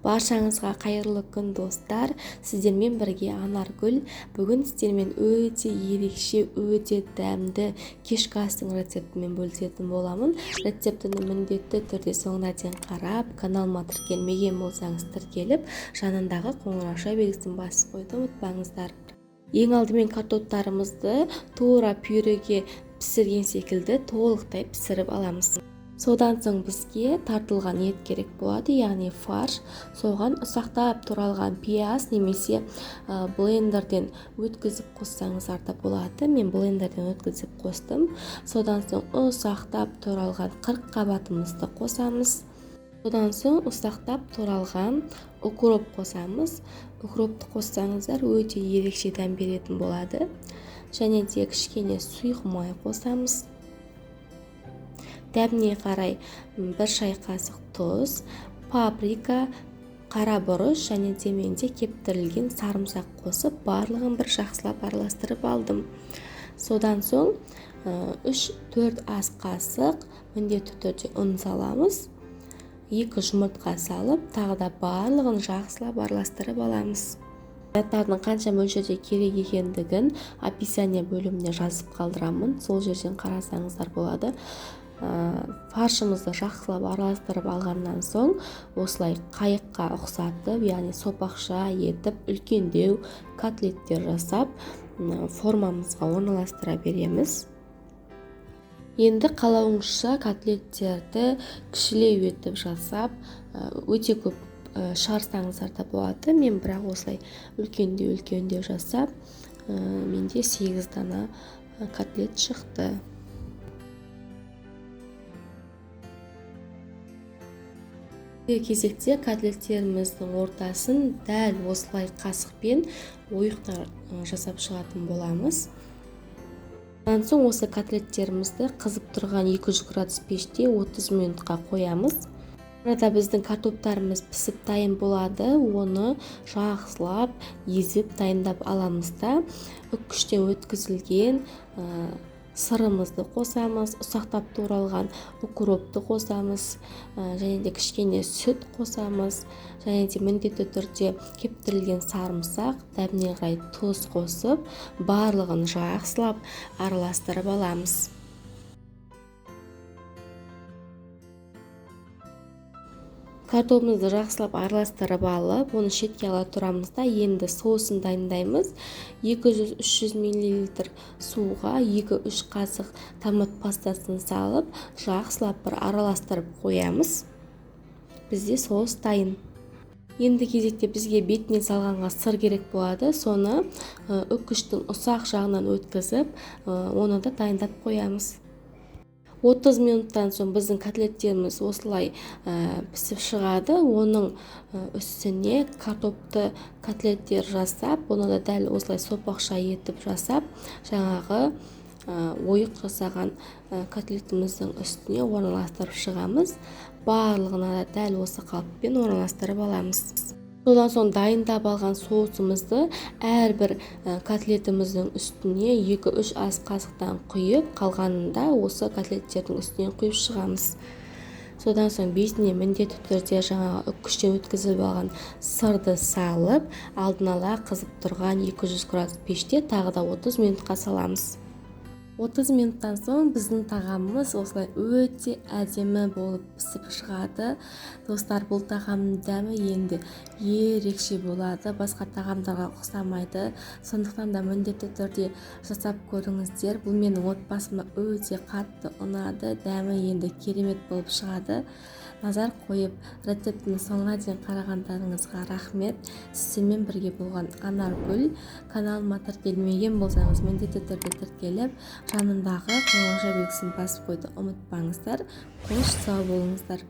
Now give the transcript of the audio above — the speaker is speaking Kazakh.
Баршаңызға қайырлы күн достар. Сіздермен бірге Анаргүл. Бүгін сіздермен өте ерекше, өте дәмді кешкі астың рецептімен бөлісетін боламын. Рецептіні міндетті түрде соңына дейін қарап, каналыма тіркелмеген болсаңыз тіркеліп, жанындағы қоңырауша белгісін басып қойды ұмытпаңыздар. Ең алдымен картоптарымызды тура пюреге пісірген секілді толықтай пісіріп аламыз. Содан соң бізге тартылған ет керек болады, яғни фарш. Соған ұсақтап туралған пияз немесе блендерден өткізіп қоссаңыздар да болады. Мен блендерден өткізіп қостым. Содан соң ұсақтап туралған 40 қабатымызды қосамыз. Содан соң ұсақтап туралған укроп қосамыз. Укропты қоссаңыздар өте ерекше дәм беретін болады. Және де кішкене сұйық май қосамыз. Дәміне қарай 1 шай қасық тұз, паприка, қара бұрыш және де кептірілген сарымсақ қосып, барлығын бір жақсылап араластырып алдым. Содан соң 3-4 ас қасық міндетті түрде ұн саламыз. 2 жұмыртқа салып, тағы да барлығын жақсылап араластырып аламыз. Заттардың қанша мөлшерде керек екендігін описание бөліміне жазып қалдырамын. Сол жерден қарасаңыздар болады. Фаршымызды жақсылап араластырып алғаннан соң осылай қайыққа ұқсатып, яғни сопақша етіп, үлкендеу котлеттер жасап, формамызға орналастыра береміз. Енді қалауыңызша котлеттерді кішілеу етіп жасап, өте көп шығарсаңыздар да болады. Мен бірақ осылай үлкендеу жасап, менде 8 дана котлет шықты. Кезекте котлеттеріміздің ортасын дәл осылай қасықпен ойықтар жасап шығатын боламыз. Содан соң осы котлеттерімізді қызып тұрған 200 градус пеште 30 минутқа қоямыз. Арада біздің картоптарымыз пісіп дайын болады. Оны жақсылап езіп дайындап аламыз да, үккіштен өткізілген сырымызды қосамыз, ұсақтап туралған укропты қосамыз, және де кішкене сүт қосамыз, және де міндетті түрде кептірілген сарымсақ, дәміне қарай тұз қосып, барлығын жақсылап араластырып аламыз. Картопымызды жақсылап араластырып алып, оны шетке ала тұрамыз да, енді соусын дайындаймыз. 200-300 мл суға 2-3 қасық томат пастасын салып, жақсылап бір араластырып қоямыз. Бізде соус дайын. Енді кезекте бізге бетіне салғанға сыр керек болады. Соны үккіштің ұсақ жағынан өткізіп, оны да дайындап қоямыз. 30 минуттан соң біздің котлеттеріміз осылай пісіп шығады. Оның үстіне картопты котлеттер жасап, оны да дәл осылай сопақша етіп жасап, жаңағы ойық жасаған котлетіміздің үстіне орналастырып шығамыз. Барлығына да дәл осы қалыппен орналастырып аламыз. Содан соң дайындап алған соусымызды әрбір котлетіміздің үстіне 2-3 ас қасықтан құйып, қалғанында осы котлеттердің үстінен құйып шығамыз. Содан соң бетіне міндетті түрде жаңағы үккіштен өткізіп алған сырды салып, алдын ала қызып тұрған 200 градус пеште тағы да 30 минутқа саламыз. 30 минуттан соң біздің тағамымыз осылай өте әдемі болып пісіп шығады. Достар, бұл тағамның дәмі енді ерекше болады, басқа тағамдарға ұқсамайды. Сондықтан да міндетті түрде жасап көріңіздер. Бұл менің отбасыма өте қатты ұнады, дәмі енді керемет болып шығады. Назар қойып, рецептінің соңына дейін қарағандарыңызға рахмет. Сіздермен бірге болған Анаргүл. Каналыма тіркелмеген болсаңыз, міндетті түрде тіркеліп, жанындағы қоңырауша белгісін басып қойды ұмытпаңыздар. Қош сау болыңыздар.